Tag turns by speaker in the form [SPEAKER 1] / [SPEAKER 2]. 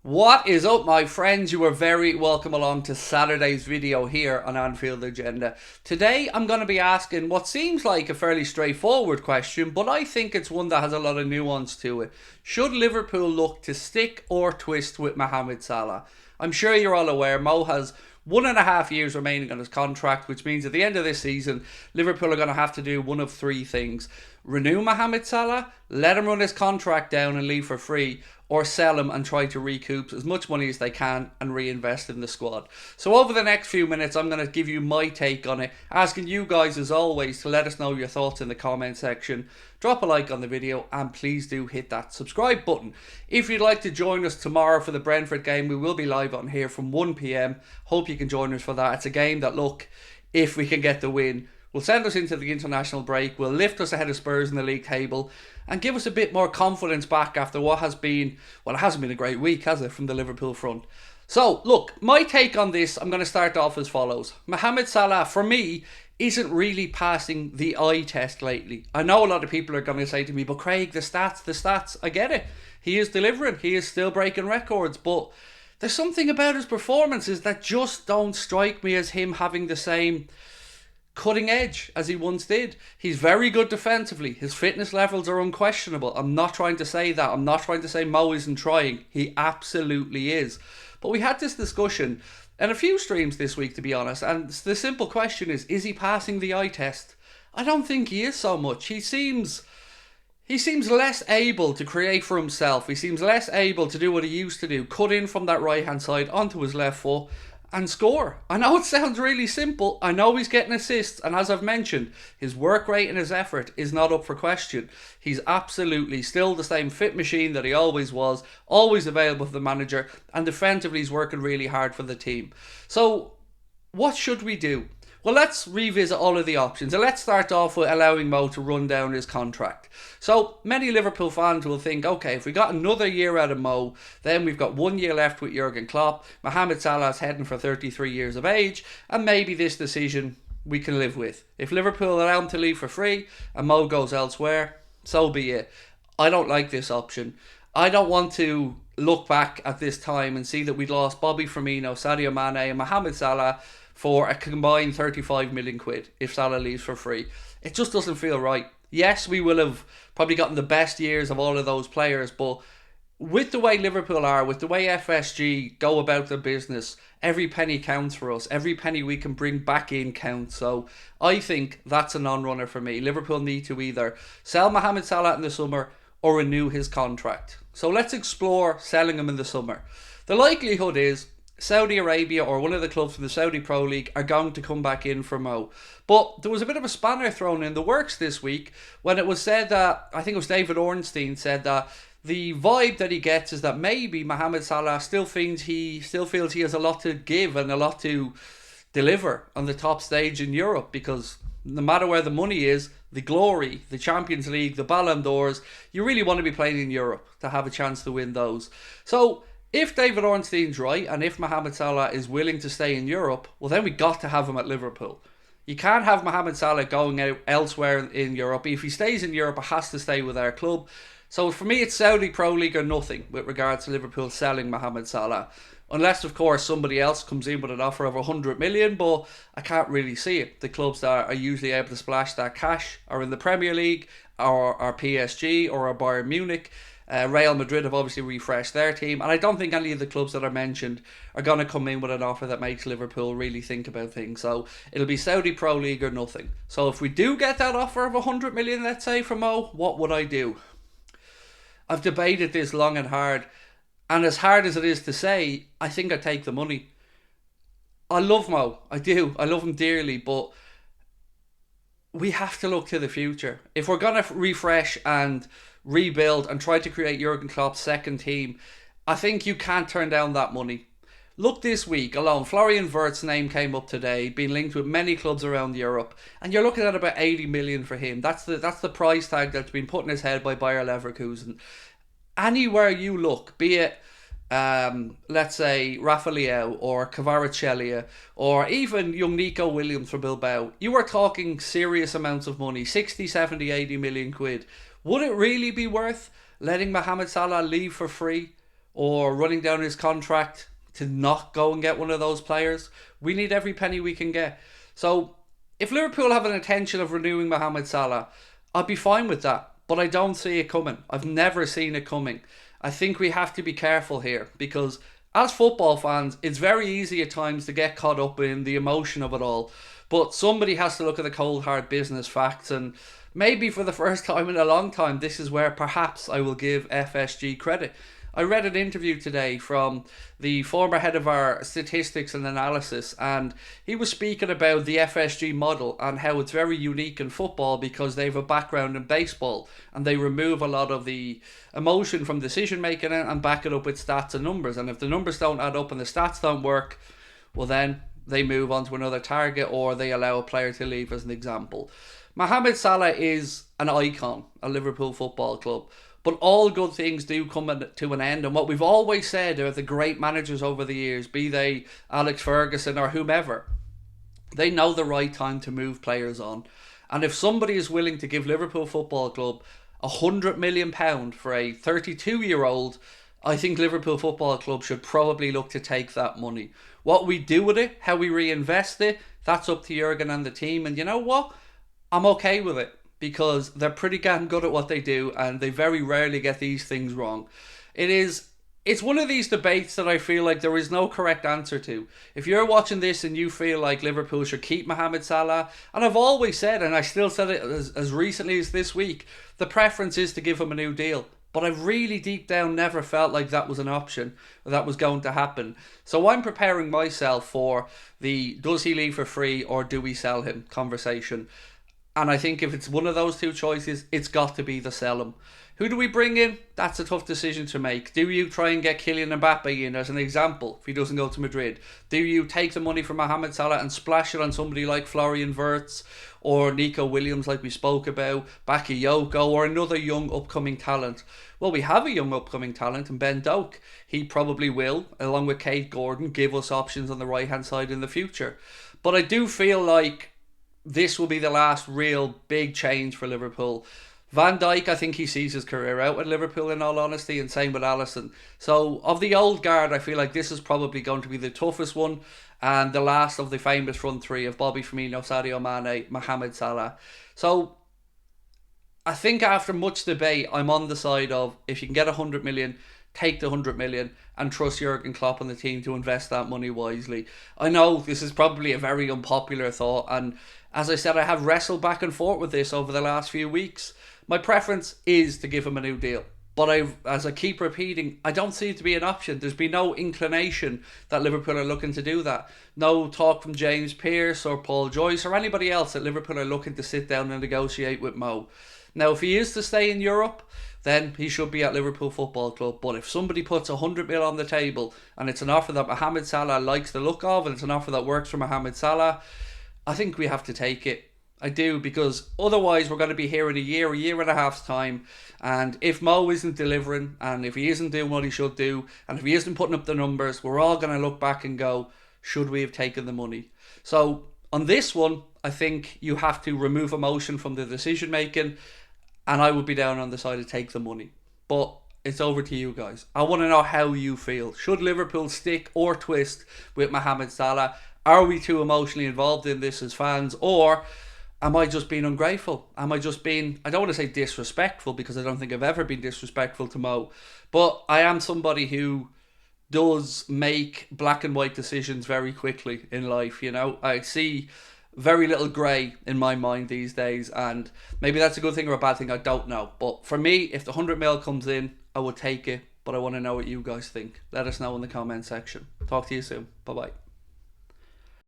[SPEAKER 1] What is up, my friends? You are very welcome along to Saturday's video here on Anfield Agenda. Today I'm going to be asking what seems like a fairly straightforward question, but I think it's one that has a lot of nuance to it. Should Liverpool look to stick or twist with Mohamed Salah? I'm sure you're all aware Mo has 1.5 years remaining on his contract, which means at the end of this season, Liverpool are going to have to do one of three things: renew Mohamed Salah, let him run his contract down and leave for free, or sell him and try to recoup as much money as they can and reinvest in the squad. So over the next few minutes, I'm going to give you my take on it, asking you guys as always to let us know your thoughts in the comment section. Drop a like on the video and please do hit that subscribe button. If you'd like to join us tomorrow for the Brentford game, we will be live on here from 1 p.m. Hope you can join us for that. It's a game that, look, if we can get the win, will send us into the international break, will lift us ahead of Spurs in the league table, and give us a bit more confidence back after what has been, well, it hasn't been a great week, has it, from the Liverpool front. So, look, my take on this, I'm going to start off as follows. Mohamed Salah, for me, isn't really passing the eye test lately. I know a lot of people are going to say to me, but Craig, the stats, I get it. He is delivering, he is still breaking records, but there's something about his performances that just don't strike me as him having the same cutting edge as he once did. He's very good defensively. His fitness levels are unquestionable. I'm not trying to say that. I'm not trying to say Mo isn't trying. He absolutely is. But we had this discussion in a few streams this week, to be honest, and the simple question is he passing the eye test? I don't think he is so much. He seems less able to create for himself. He seems less able to do what he used to do, cut in from that right hand side onto his left foot and score. I know it sounds really simple. I know he's getting assists, and as I've mentioned, his work rate and his effort is not up for question. He's absolutely still the same fit machine that he always was, always available for the manager, and defensively he's working really hard for the team. So what should we do? Well, let's revisit all of the options, and let's start off with allowing Mo to run down his contract. So many Liverpool fans will think, okay, if we got another year out of Mo, then we've got 1 year left with Jurgen Klopp. Mohamed Salah's heading for 33 years of age, and maybe this decision we can live with. If Liverpool allow him to leave for free and Mo goes elsewhere, so be it. I don't like this option. I don't want to look back at this time and see that we lost Bobby Firmino, Sadio Mane and Mohamed Salah for a combined 35 million quid if Salah leaves for free. It just doesn't feel right. Yes, we will have probably gotten the best years of all of those players, but with the way Liverpool are, with the way FSG go about their business, every penny counts for us. Every penny we can bring back in counts. So I think that's a non-runner for me. Liverpool need to either sell Mohamed Salah in the summer or renew his contract. So let's explore selling him in the summer. The likelihood is Saudi Arabia or one of the clubs from the Saudi Pro League are going to come back in for Mo. But there was a bit of a spanner thrown in the works this week when it was said that, I think it was David Ornstein said that the vibe that he gets is that maybe Mohamed Salah still feels he has a lot to give and a lot to deliver on the top stage in Europe, because no matter where the money is, the glory, the Champions League, the Ballon d'Ors, you really want to be playing in Europe to have a chance to win those. So if David Ornstein's right, and if Mohamed Salah is willing to stay in Europe, well then we got to have him at Liverpool. You can't have Mohamed Salah going out elsewhere in Europe. If he stays in Europe, it has to stay with our club. So for me, it's Saudi Pro League or nothing with regards to Liverpool selling Mohamed Salah. Unless, of course, somebody else comes in with an offer of 100 million, but I can't really see it. The clubs that are usually able to splash that cash are in the Premier League, or PSG, or Bayern Munich. Real Madrid have obviously refreshed their team, and I don't think any of the clubs that are mentioned are going to come in with an offer that makes Liverpool really think about things. So it'll be Saudi Pro League or nothing. So if we do get that offer of 100 million, let's say, from Mo, what would I do? I've debated this long and hard, and as hard as it is to say, I think I take the money. I love Mo, I do, I love him dearly, but we have to look to the future. If we're going to refresh and rebuild and try to create Jurgen Klopp's second team, I think you can't turn down that money. Look this week alone, Florian Wirtz's name came up today, being linked with many clubs around Europe, and you're looking at about 80 million for him. That's the price tag that's been put in his head by Bayer Leverkusen. Anywhere you look, be it let's say Rafael or Kvaratskhelia or even young Nico Williams from Bilbao, you are talking serious amounts of money, 60, 70, 80 million quid. Would it really be worth letting Mohamed Salah leave for free or running down his contract to not go and get one of those players. We need every penny we can get. So if Liverpool have an intention of renewing Mohamed Salah, I'd be fine with that. But I don't see it coming. I've never seen it coming. I think we have to be careful here because as football fans, it's very easy at times to get caught up in the emotion of it all. But somebody has to look at the cold hard business facts, and maybe for the first time in a long time, this is where perhaps I will give FSG credit. I read an interview today from the former head of our statistics and analysis, and he was speaking about the FSG model and how it's very unique in football because they have a background in baseball and they remove a lot of the emotion from decision making and back it up with stats and numbers. And if the numbers don't add up and the stats don't work, well then they move on to another target or they allow a player to leave, as an example. Mohamed Salah is an icon at Liverpool Football Club. But all good things do come to an end. And what we've always said are the great managers over the years, be they Alex Ferguson or whomever, they know the right time to move players on. And if somebody is willing to give Liverpool Football Club £100 million for a 32-year-old, I think Liverpool Football Club should probably look to take that money. What we do with it, how we reinvest it, that's up to Jurgen and the team. And you know what? I'm okay with it, because they're pretty damn good at what they do and they very rarely get these things wrong. It's one of these debates that I feel like there is no correct answer to. If you're watching this and you feel like Liverpool should keep Mohamed Salah, and I've always said, and I still said it as recently as this week, the preference is to give him a new deal. But I really deep down never felt like that was an option, or that was going to happen. So I'm preparing myself for the does he leave for free or do we sell him conversation. And I think if it's one of those two choices, it's got to be the sell him. Who do we bring in? That's a tough decision to make. Do you try and get Kylian Mbappe in as an example if he doesn't go to Madrid? Do you take the money from Mohamed Salah and splash it on somebody like Florian Wirtz or Nico Williams like we spoke about, Bakayoko, or another young upcoming talent? Well, we have a young upcoming talent in Ben Doak. He probably will, along with Kate Gordon, give us options on the right hand side in the future. But I do feel like this will be the last real big change for Liverpool. Van Dijk, I think he sees his career out at Liverpool in all honesty, and same with Alisson. So of the old guard, I feel like this is probably going to be the toughest one and the last of the famous front three of Bobby Firmino, Sadio Mane, Mohamed Salah. So I think after much debate, I'm on the side of if you can get 100 million, take the 100 million and trust Jurgen Klopp and the team to invest that money wisely. I know this is probably a very unpopular thought, and as I said, I have wrestled back and forth with this over the last few weeks. My preference is to give him a new deal. But as I keep repeating, I don't see it to be an option. There's been no inclination that Liverpool are looking to do that. No talk from James Pearce or Paul Joyce or anybody else that Liverpool are looking to sit down and negotiate with Mo. Now, if he is to stay in Europe, then he should be at Liverpool Football Club. But if somebody puts 100 mil on the table and it's an offer that Mohamed Salah likes the look of and it's an offer that works for Mohamed Salah, I think we have to take it. I do, because otherwise we're going to be here in a year and a half's time, and if Mo isn't delivering and if he isn't doing what he should do and if he isn't putting up the numbers, we're all going to look back and go, should we have taken the money? So on this one, I think you have to remove emotion from the decision making, and I would be down on the side to take the money. But it's over to you guys. I want to know how you feel. Should Liverpool stick or twist with Mohamed Salah? Are we too emotionally involved in this as fans, or am I just being ungrateful? Am I just being, I don't want to say disrespectful, because I don't think I've ever been disrespectful to Mo, but I am somebody who does make black and white decisions very quickly in life. You know, I see very little grey in my mind these days, and maybe that's a good thing or a bad thing, I don't know. But for me, if the 100 mil comes in, I would take it, but I want to know what you guys think. Let us know in the comment section. Talk to you soon. Bye bye.